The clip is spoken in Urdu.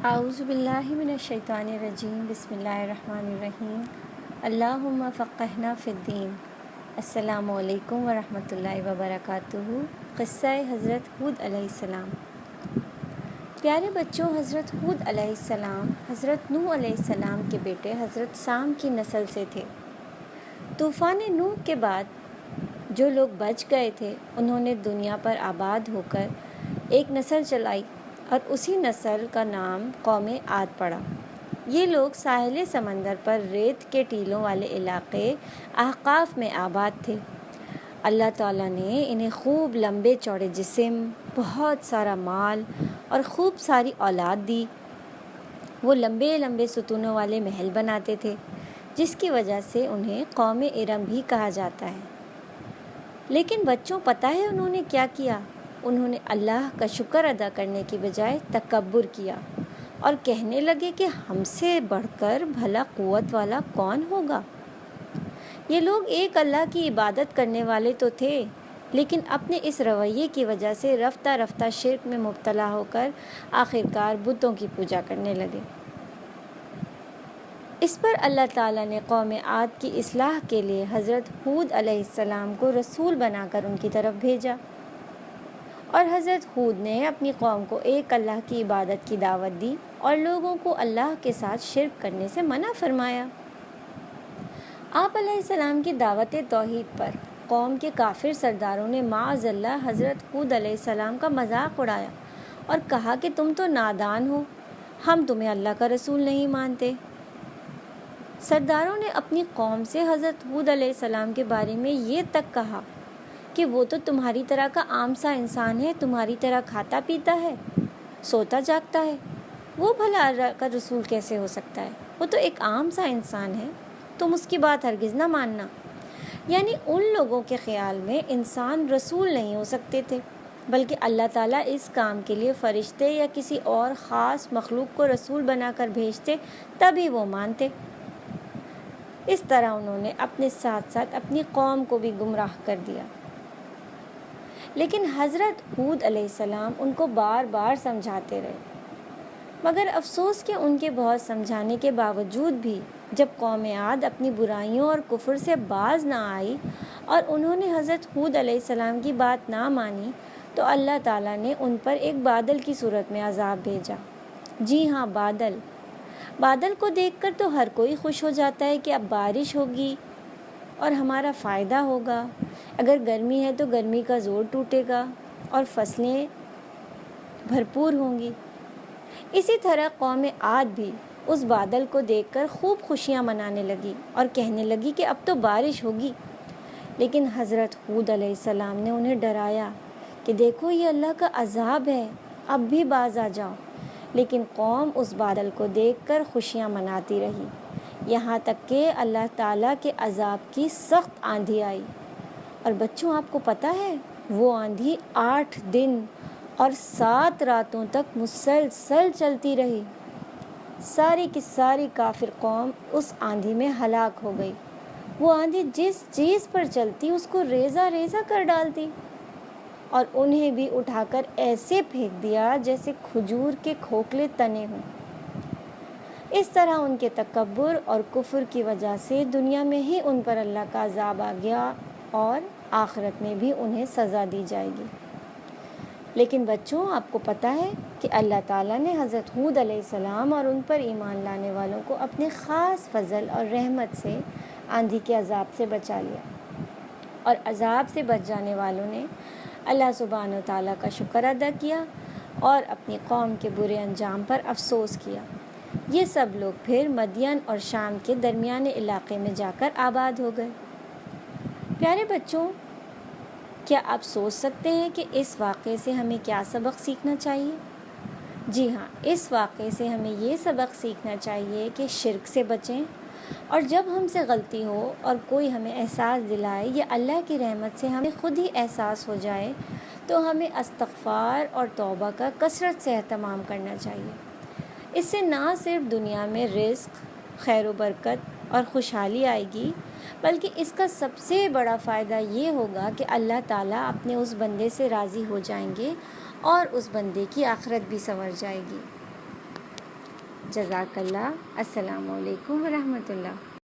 اعوذ باللہ من الشیطان الرجیم بسم اللہ الرحمن الرحیم اللہم فقہنا فی الدین۔ السلام علیکم ورحمۃ اللہ وبرکاتہ۔ قصہ حضرت ہود علیہ السلام۔ پیارے بچوں، حضرت ہود علیہ السلام حضرت نوح علیہ السلام کے بیٹے حضرت سام کی نسل سے تھے۔ طوفان نوح کے بعد جو لوگ بچ گئے تھے انہوں نے دنیا پر آباد ہو کر ایک نسل چلائی اور اسی نسل کا نام قوم عاد پڑا۔ یہ لوگ ساحل سمندر پر ریت کے ٹیلوں والے علاقے احقاف میں آباد تھے۔ اللہ تعالیٰ نے انہیں خوب لمبے چوڑے جسم، بہت سارا مال اور خوب ساری اولاد دی۔ وہ لمبے لمبے ستونوں والے محل بناتے تھے، جس کی وجہ سے انہیں قوم ارم بھی کہا جاتا ہے۔ لیکن بچوں، پتہ ہے انہوں نے کیا کیا؟ انہوں نے اللہ کا شکر ادا کرنے کی بجائے تکبر کیا اور کہنے لگے کہ ہم سے بڑھ کر بھلا قوت والا کون ہوگا۔ یہ لوگ ایک اللہ کی عبادت کرنے والے تو تھے، لیکن اپنے اس رویے کی وجہ سے رفتہ رفتہ شرک میں مبتلا ہو کر آخرکار بتوں کی پوجا کرنے لگے۔ اس پر اللہ تعالیٰ نے قوم عاد کی اصلاح کے لیے حضرت ہود علیہ السلام کو رسول بنا کر ان کی طرف بھیجا، اور حضرت ہود نے اپنی قوم کو ایک اللہ کی عبادت کی دعوت دی اور لوگوں کو اللہ کے ساتھ شرک کرنے سے منع فرمایا۔ آپ علیہ السلام کی دعوت توحید پر قوم کے کافر سرداروں نے معاذ اللہ حضرت ہود علیہ السلام کا مذاق اڑایا اور کہا کہ تم تو نادان ہو، ہم تمہیں اللہ کا رسول نہیں مانتے۔ سرداروں نے اپنی قوم سے حضرت ہود علیہ السلام کے بارے میں یہ تک کہا کہ وہ تو تمہاری طرح کا عام سا انسان ہے، تمہاری طرح کھاتا پیتا ہے، سوتا جاگتا ہے، وہ بھلا اللہ کا رسول کیسے ہو سکتا ہے؟ وہ تو ایک عام سا انسان ہے، تم اس کی بات ہرگز نہ ماننا۔ یعنی ان لوگوں کے خیال میں انسان رسول نہیں ہو سکتے تھے، بلکہ اللہ تعالیٰ اس کام کے لیے فرشتے یا کسی اور خاص مخلوق کو رسول بنا کر بھیجتے تبھی وہ مانتے۔ اس طرح انہوں نے اپنے ساتھ ساتھ اپنی قوم کو بھی گمراہ کر دیا۔ لیکن حضرت ہود علیہ السلام ان کو بار بار سمجھاتے رہے، مگر افسوس کہ ان کے بہت سمجھانے کے باوجود بھی جب قوم عاد اپنی برائیوں اور کفر سے باز نہ آئی اور انہوں نے حضرت ہود علیہ السلام کی بات نہ مانی، تو اللہ تعالیٰ نے ان پر ایک بادل کی صورت میں عذاب بھیجا۔ جی ہاں، بادل کو دیکھ کر تو ہر کوئی خوش ہو جاتا ہے کہ اب بارش ہوگی اور ہمارا فائدہ ہوگا، اگر گرمی ہے تو گرمی کا زور ٹوٹے گا اور فصلیں بھرپور ہوں گی۔ اسی طرح قوم عاد بھی اس بادل کو دیکھ کر خوب خوشیاں منانے لگی اور کہنے لگی کہ اب تو بارش ہوگی۔ لیکن حضرت ہود علیہ السلام نے انہیں ڈرایا کہ دیکھو یہ اللہ کا عذاب ہے، اب بھی باز آ جاؤ۔ لیکن قوم اس بادل کو دیکھ کر خوشیاں مناتی رہی، یہاں تک کہ اللہ تعالیٰ کے عذاب کی سخت آندھی آئی۔ اور بچوں، آپ کو پتہ ہے وہ آندھی 8 دن اور 7 راتوں تک مسلسل چلتی رہی۔ ساری کی ساری کافر قوم اس آندھی میں ہلاک ہو گئی۔ وہ آندھی جس چیز پر چلتی اس کو ریزہ ریزہ کر ڈالتی اور انہیں بھی اٹھا کر ایسے پھینک دیا جیسے کھجور کے کھوکھلے تنے ہوں۔ اس طرح ان کے تکبر اور کفر کی وجہ سے دنیا میں ہی ان پر اللہ کا عذاب آ گیا اور آخرت میں بھی انہیں سزا دی جائے گی۔ لیکن بچوں، آپ کو پتہ ہے کہ اللہ تعالیٰ نے حضرت ہود علیہ السلام اور ان پر ایمان لانے والوں کو اپنے خاص فضل اور رحمت سے آندھی کے عذاب سے بچا لیا، اور عذاب سے بچ جانے والوں نے اللہ سبحانہ و تعالیٰ کا شکر ادا کیا اور اپنی قوم کے برے انجام پر افسوس کیا۔ یہ سب لوگ پھر مدین اور شام کے درمیانے علاقے میں جا کر آباد ہو گئے۔ پیارے بچوں، کیا آپ سوچ سکتے ہیں کہ اس واقعے سے ہمیں کیا سبق سیکھنا چاہیے؟ جی ہاں، اس واقعے سے ہمیں یہ سبق سیکھنا چاہیے کہ شرک سے بچیں، اور جب ہم سے غلطی ہو اور کوئی ہمیں احساس دلائے یا اللہ کی رحمت سے ہمیں خود ہی احساس ہو جائے تو ہمیں استغفار اور توبہ کا کثرت سے اہتمام کرنا چاہیے۔ اس سے نہ صرف دنیا میں رزق، خیر و برکت اور خوشحالی آئے گی، بلکہ اس کا سب سے بڑا فائدہ یہ ہوگا کہ اللہ تعالیٰ اپنے اس بندے سے راضی ہو جائیں گے اور اس بندے کی آخرت بھی سنور جائے گی۔ جزاک اللہ۔ السلام علیکم ورحمۃ اللہ۔